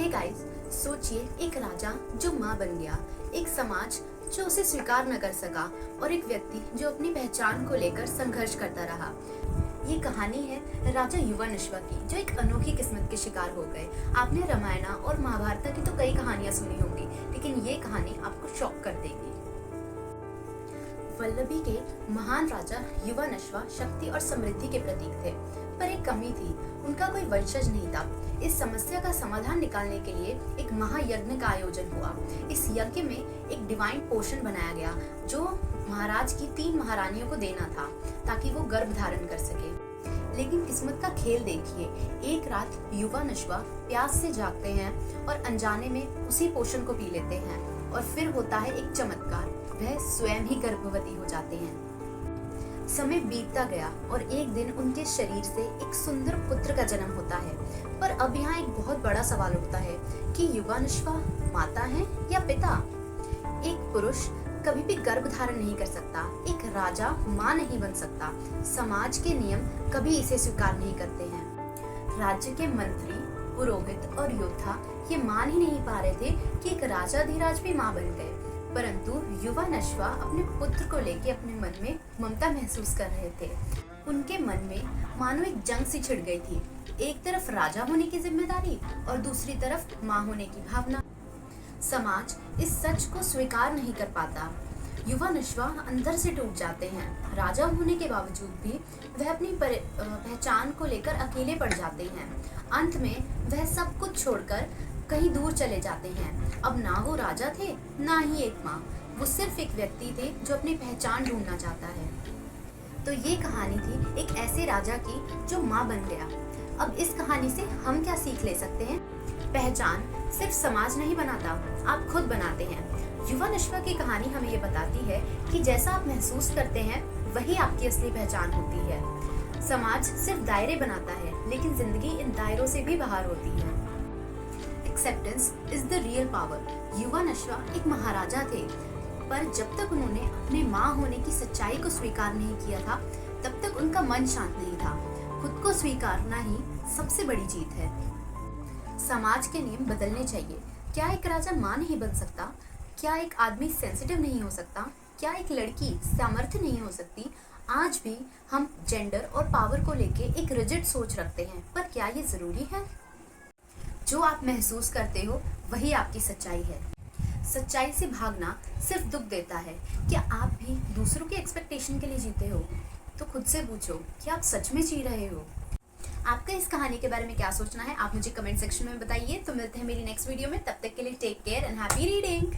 Hey guys, सोचिए एक राजा जो माँ बन गया, एक समाज जो उसे स्वीकार न कर सका और एक व्यक्ति जो अपनी पहचान को लेकर संघर्ष करता रहा। ये कहानी है राजा युवानश्वा की, जो एक अनोखी किस्मत के शिकार हो गए। आपने रामायण और महाभारत की तो कई कहानियां सुनी होंगी, लेकिन ये कहानी आपको शॉक कर देगी। वल्लभी के महान राजा युवानश्वा शक्ति और समृद्धि के प्रतीक थे, पर एक कमी थी, उनका कोई वंशज नहीं था। इस समस्या का समाधान निकालने के लिए एक महायज्ञ का आयोजन हुआ। इस यज्ञ में एक डिवाइन पोषण बनाया गया जो महाराज की 3 महारानियों को देना था ताकि वो गर्भ धारण कर सके। लेकिन किस्मत का खेल देखिए, एक रात युवानश्वा प्यास से जागते हैं और अनजाने में उसी पोषण को पी लेते हैं और फिर होता है एक चमत्कार, वह स्वयं ही गर्भवती हो जाते हैं। समय बीतता गया और एक दिन उनके शरीर से एक सुंदर पुत्र का जन्म होता है। पर अब यहाँ एक बहुत बड़ा सवाल उठता है कि युवानश्वा माता है या पिता? एक पुरुष कभी भी गर्भ धारण नहीं कर सकता, एक राजा माँ नहीं बन सकता, समाज के नियम कभी इसे स्वीकार नहीं करते हैं। राज्य के मंत्री, पुरोहित और योद्धा ये मान ही नहीं पा रहे थे कि एक राजाधिराज भी माँ बन गए। परंतु युवानश्वा अपने पुत्र को लेकर अपने मन में ममता महसूस कर रहे थे। उनके मन में मानो एक जंग सी छिड़ गई थी, एक तरफ राजा होने की जिम्मेदारी और दूसरी तरफ माँ होने की भावना। समाज इस सच को स्वीकार नहीं कर पाता। युवानश्वा अंदर से टूट जाते हैं। राजा होने के बावजूद भी वह अपनी पहचान को लेकर अकेले पड़ जाते हैं। अंत में वह सब कुछ छोड़कर कहीं दूर चले जाते हैं। अब ना वो राजा थे, ना ही एक माँ, वो सिर्फ एक व्यक्ति थे जो अपनी पहचान ढूंढना चाहता है। तो ये कहानी थी एक ऐसे राजा की जो माँ बन गया। अब इस कहानी से हम क्या सीख ले सकते हैं? पहचान सिर्फ समाज नहीं बनाता, आप खुद बनाते हैं। युवानश्वा की कहानी हमें ये बताती है कि जैसा आप महसूस करते हैं वही आपकी असली पहचान होती है। समाज सिर्फ दायरे बनाता है, लेकिन जिंदगी इन दायरों से भी बाहर होती है। Acceptance is the real power. Yuvanashva एक महाराजा थे, पर जब तक उन्होंने अपने माँ होने की सच्चाई को स्वीकार नहीं किया था, तब तक उनका मन शांत नहीं था। खुद को स्वीकारना ही सबसे बड़ी जीत है। समाज के नियम बदलने चाहिए। क्या एक राजा माँ नहीं बन सकता? क्या एक आदमी सेंसिटिव नहीं हो सकता? क्या एक लड़की सामर्थ्य नहीं हो सकती? आज भी हम जेंडर और पावर को लेके एक रिजिड सोच रखते हैं, पर क्या ये जरूरी है? जो आप महसूस करते हो वही आपकी सच्चाई है। सच्चाई से भागना सिर्फ दुख देता है। क्या आप भी दूसरों के एक्सपेक्टेशन के लिए जीते हो? तो खुद से पूछो कि आप सच में जी रहे हो? आपका इस कहानी के बारे में क्या सोचना है, आप मुझे कमेंट सेक्शन में बताइए। तो मिलते हैं मेरी नेक्स्ट वीडियो में, तब तक के लिए take care and happy reading.